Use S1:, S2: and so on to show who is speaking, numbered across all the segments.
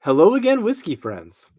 S1: Hello again, whiskey friends.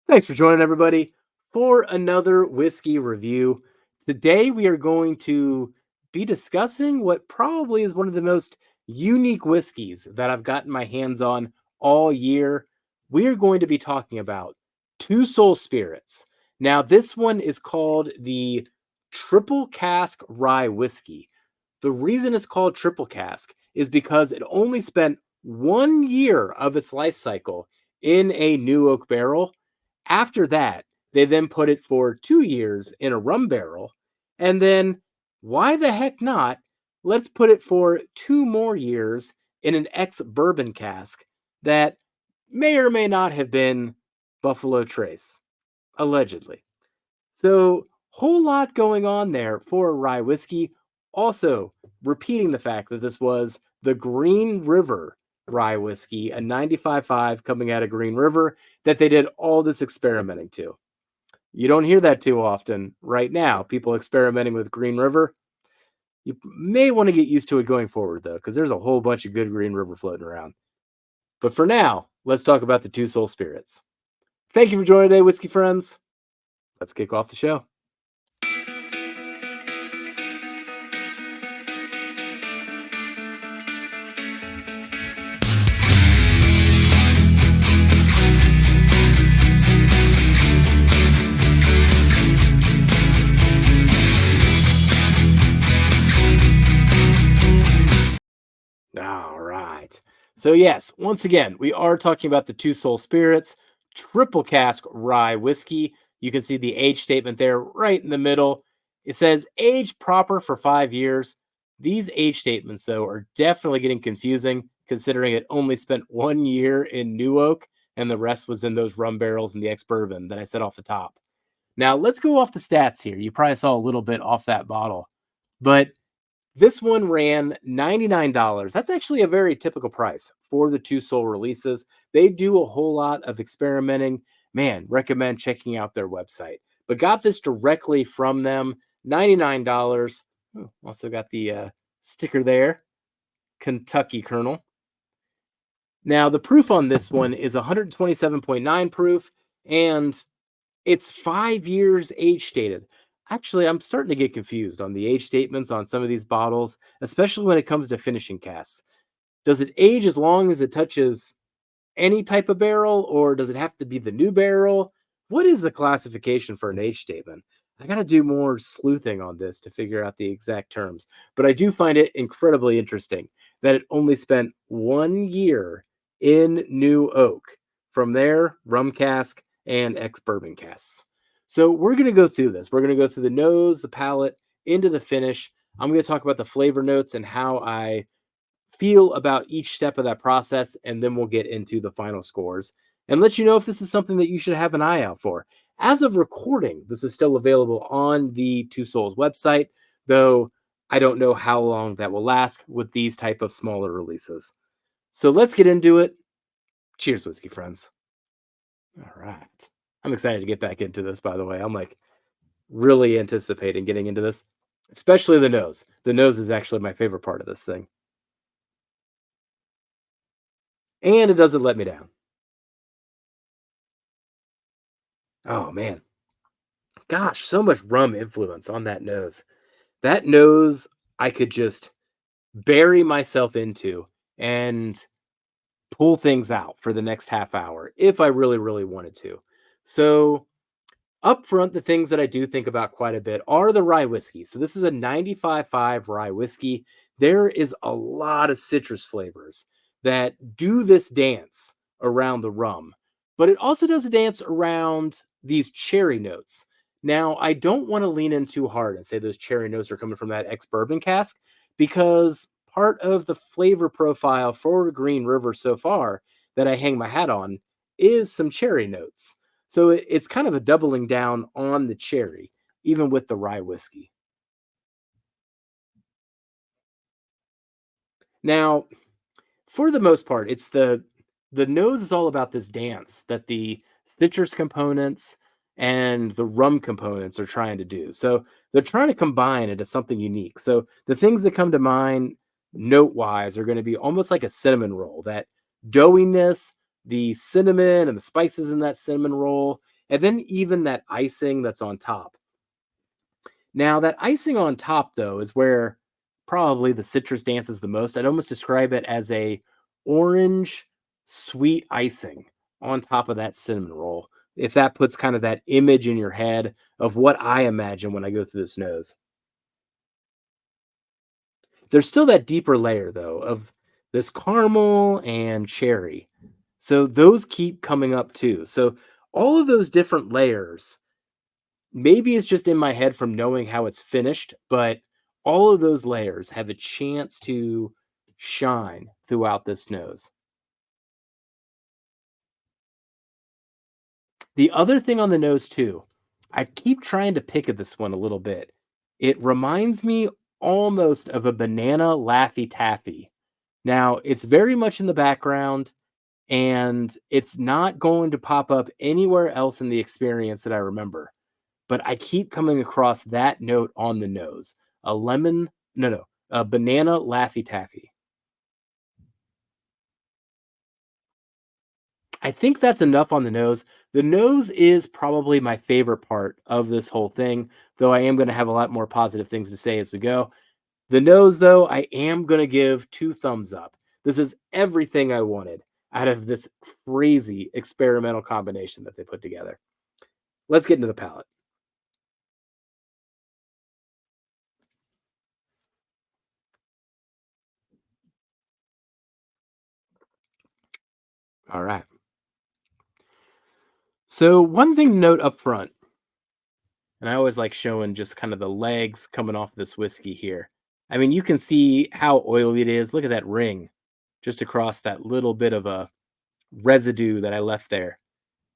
S1: Thanks for joining everybody for another whiskey review. Today we are going to be discussing what probably is one of the most unique whiskeys that I've gotten my hands on all year. We are going to be talking about Two Soul Spirits. Now, this one is called the Triple Cask Rye Whiskey. The reason it's called Triple Cask is because it only spent 1 year of its life cycle in a new oak barrel. After that, they then put it for 2 years in a rum barrel. And then, why the heck not? Let's put it for 2 more years in an ex bourbon cask that may or may not have been Buffalo Trace, allegedly. So, whole lot going on there for a rye whiskey. Also, repeating the fact that this was the Green River rye whiskey, a 95.5 coming out of Green River that they did all this experimenting to. You don't hear that too often right now, people experimenting with Green River. You may want to get used to it going forward, though, because there's a whole bunch of good Green River floating around. But for now, let's talk about the Two Soul Spirits. Thank you for joining today, whiskey friends. Let's kick off the show. All right. So, yes, once again, we are talking about the Two Soul Spirits Triple Cask Rye Whiskey. You can see the age statement there right in the middle. It says age proper for 5 years. These age statements, though, are definitely getting confusing considering it only spent 1 year in New Oak and the rest was in those rum barrels and the ex bourbon that I said off the top. Now, let's go off the stats here. You probably saw a little bit off that bottle, but this one ran $99. That's actually a very typical price for the Two Soul releases. They do a whole lot of experimenting. Man, recommend checking out their website. But got this directly from them, $99. Also got the sticker there, Kentucky Colonel. Now, the proof on this one is 127.9 proof, and it's 5 years age stated. Actually, I'm starting to get confused on the age statements on some of these bottles, especially when it comes to finishing casks. Does it age as long as it touches any type of barrel, or does it have to be the new barrel? What is the classification for an age statement? I got to do more sleuthing on this to figure out the exact terms. But I do find it incredibly interesting that it only spent 1 year in New Oak. From there, rum cask and ex bourbon casks. So we're going to go through this. We're going to go through the nose, the palate, into the finish. I'm going to talk about the flavor notes and how I feel about each step of that process, and then we'll get into the final scores and let you know if this is something that you should have an eye out for. As of recording, this is still available on the Two Souls website, though I don't know how long that will last with these type of smaller releases. So let's get into it. Cheers, whiskey friends. All right. I'm excited to get back into this, by the way. I'm like really anticipating getting into this, especially the nose. The nose is actually my favorite part of this thing. And it doesn't let me down. Oh, man. Gosh, so much rum influence on that nose. That nose, I could just bury myself into and pull things out for the next half hour if I really, really wanted to. So, up front, the things that I do think about quite a bit are the rye whiskey. So, this is a 95.5 rye whiskey. There is a lot of citrus flavors that do this dance around the rum, but it also does a dance around these cherry notes. Now, I don't want to lean in too hard and say those cherry notes are coming from that ex bourbon cask because part of the flavor profile for Green River so far that I hang my hat on is some cherry notes. So it's kind of a doubling down on the cherry, even with the rye whiskey. Now, for the most part, it's the nose is all about this dance that the citrus components and the rum components are trying to do. So they're trying to combine into something unique. So the things that come to mind note wise are going to be almost like a cinnamon roll, that doughiness, the cinnamon and the spices in that cinnamon roll, and then even that icing that's on top. Now, that icing on top, though, is where probably the citrus dances the most. I'd almost describe it as a orange sweet icing on top of that cinnamon roll. If that puts kind of that image in your head of what I imagine when I go through this nose. There's still that deeper layer, though, of this caramel and cherry. So those keep coming up too. So all of those different layers, maybe it's just in my head from knowing how it's finished, but all of those layers have a chance to shine throughout this nose. The other thing on the nose too, I keep trying to pick at this one a little bit. It reminds me almost of a banana Laffy Taffy. Now, it's very much in the background and it's not going to pop up anywhere else in the experience that I remember. But I keep coming across that note on the nose. A lemon, no, a banana Laffy Taffy. I think that's enough on the nose. The nose is probably my favorite part of this whole thing, though I am going to have a lot more positive things to say as we go. The nose, though, I am going to give two thumbs up. This is everything I wanted out of this crazy experimental combination that they put together. Let's get into the palate. All right. So, one thing to note up front, and I always like showing just kind of the legs coming off this whiskey here. I mean, you can see how oily it is. Look at that ring just across that little bit of a residue that I left there.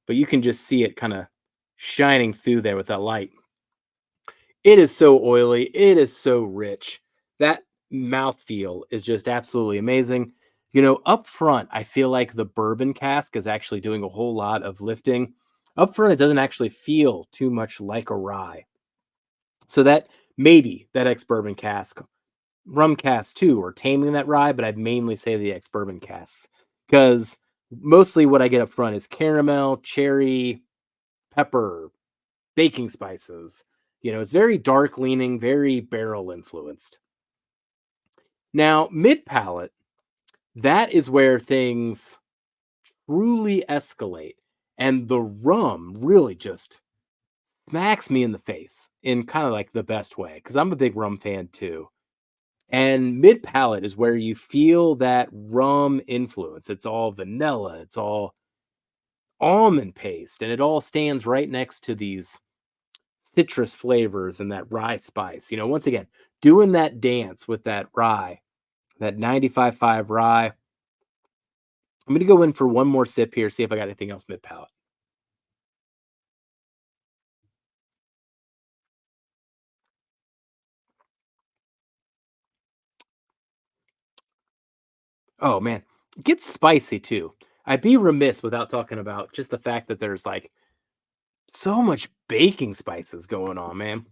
S1: But you can just see it kind of shining through there with that light. It is so oily. It is so rich. That mouthfeel is just absolutely amazing. Up front, I feel like the bourbon cask is actually doing a whole lot of lifting. Up front, it doesn't actually feel too much like a rye. So that maybe that ex bourbon cask, rum cask too, or taming that rye, but I'd mainly say the ex bourbon casks because mostly what I get up front is caramel, cherry, pepper, baking spices. It's very dark leaning, very barrel influenced. Now, mid palate, that is where things truly escalate. And the rum really just smacks me in the face in kind of like the best way because I'm a big rum fan too. And mid palate is where you feel that rum influence. It's all vanilla, it's all almond paste, and it all stands right next to these citrus flavors and that rye spice. Once again, doing that dance with that rye, that 95.5 rye. I'm going to go in for one more sip here, see if I got anything else mid palate. Oh, man. It gets spicy too. I'd be remiss without talking about just the fact that there's like so much baking spices going on, man.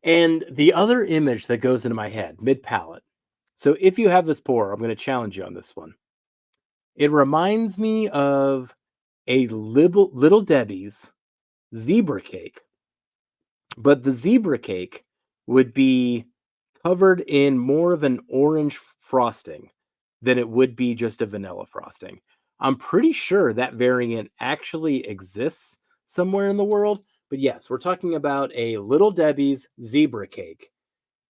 S1: And the other image that goes into my head, mid palate. So if you have this pour, I'm going to challenge you on this one. It reminds me of a little Debbie's zebra cake, but the zebra cake would be covered in more of an orange frosting than it would be just a vanilla frosting. I'm pretty sure that variant actually exists somewhere in the world, but yes, we're talking about a Little Debbie's zebra cake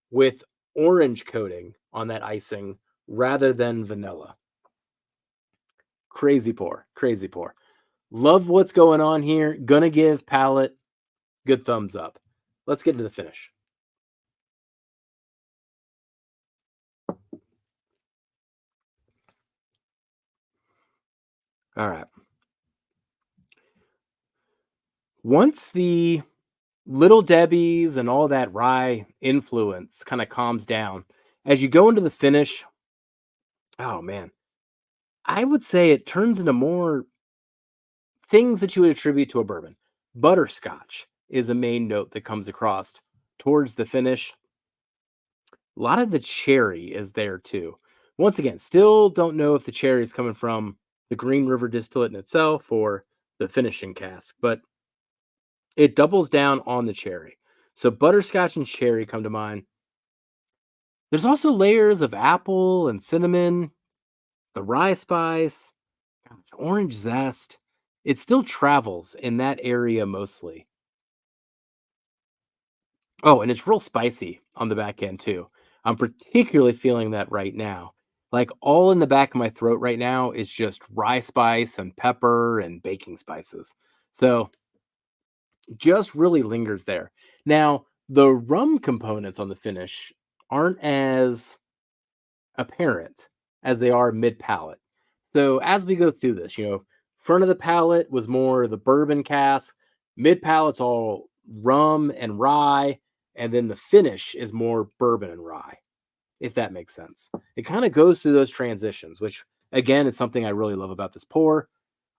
S1: with orange coating on that icing rather than vanilla. Crazy pour, crazy pour. Love what's going on here. Gonna give palette good thumbs up. Let's get into the finish. All right. Once the Little Debbie's and all that rye influence kind of calms down, as you go into the finish, oh man, I would say it turns into more things that you would attribute to a bourbon. Butterscotch is a main note that comes across towards the finish. A lot of the cherry is there too. Once again, still don't know if the cherry is coming from the Green River distillate in itself or the finishing cask, but it doubles down on the cherry. So butterscotch and cherry come to mind. There's also layers of apple and cinnamon, the rye spice, gosh, orange zest. It still travels in that area mostly. Oh, and it's real spicy on the back end too. I'm particularly feeling that right now. Like all in the back of my throat right now is just rye spice and pepper and baking spices. So just really lingers there. Now, the rum components on the finish aren't as apparent as they are mid palate. So as we go through this, front of the palate was more the bourbon cask, mid palate's all rum and rye, and then the finish is more bourbon and rye, if that makes sense. It kind of goes through those transitions, which again is something I really love about this pour.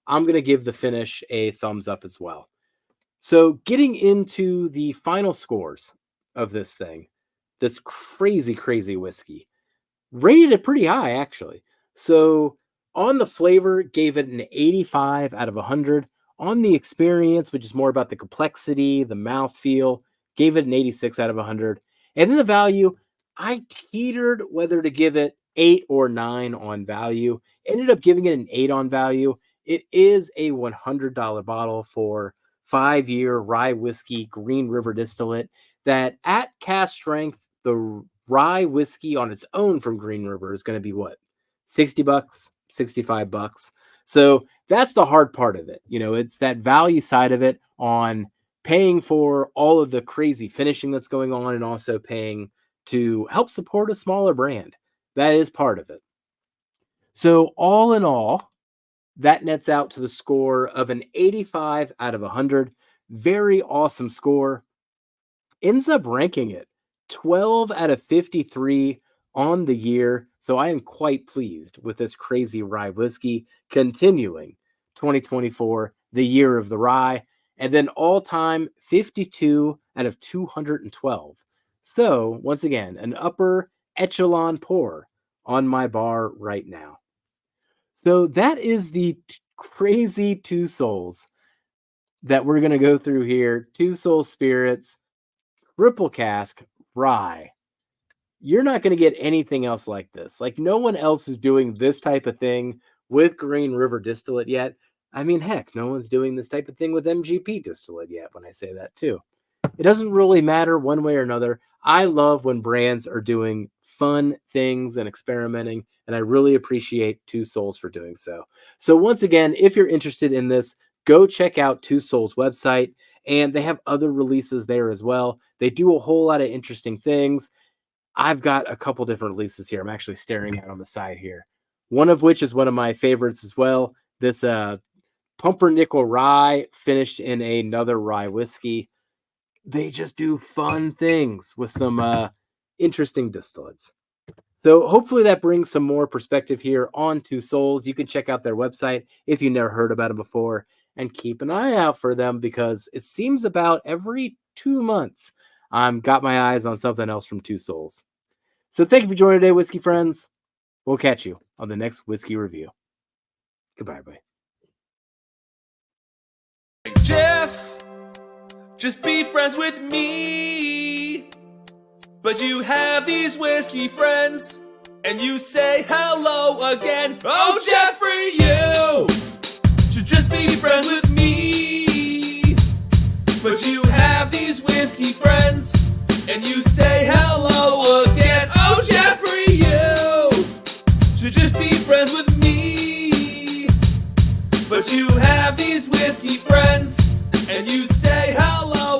S1: I'm going to give the finish a thumbs up as well. So getting into the final scores of this thing, this crazy, crazy whiskey, rated it pretty high, actually. So on the flavor, gave it an 85 out of 100. On the experience, which is more about the complexity, the mouthfeel, gave it an 86 out of 100. And then the value, I teetered whether to give it 8 or 9 on value. Ended up giving it an 8 on value. It is a $100 bottle for 5-year rye whiskey, Green River distillate, that at cask strength, the rye whiskey on its own from Green River is going to be what? $60, $65. So that's the hard part of it. It's that value side of it on paying for all of the crazy finishing that's going on and also paying to help support a smaller brand. That is part of it. So all in all, that nets out to the score of an 85 out of 100. Very awesome score. Ends up ranking it 12 out of 53 on the year. So I am quite pleased with this crazy rye whiskey continuing 2024, the year of the rye, and then all time 52 out of 212. So once again, an upper echelon pour on my bar right now. So that is the crazy Two Souls that we're going to go through here. Two Soul Spirits, triple cask, rye. You're not going to get anything else like this. Like no one else is doing this type of thing with Green River distillate yet. I mean, heck, no one's doing this type of thing with MGP distillate yet when I say that too. It doesn't really matter one way or another. I love when brands are doing fun things and experimenting, and I really appreciate Two Souls for doing so. So once again, if you're interested in this, go check out Two Souls website, and they have other releases there as well. They do a whole lot of interesting things. I've got a couple different releases here. I'm actually staring at on the side here. One of which is one of my favorites as well. This Pumpernickel Rye finished in another rye whiskey. They just do fun things with some interesting distillates. So hopefully that brings some more perspective here on Two Souls. You can check out their website if you never heard about them before, and keep an eye out for them because it seems about every 2 months I've got my eyes on something else from Two Souls. So thank you for joining today, whiskey friends. We'll catch you on the next whiskey review. Goodbye, everybody.
S2: Jeff, just be friends with me. But you have these whiskey friends, and you say hello again. Oh, Jeffrey, you should just be friends with me. But you have these whiskey friends, and you say hello again. Oh, Jeffrey, you should just be friends with me. But you have these whiskey friends, and you say hello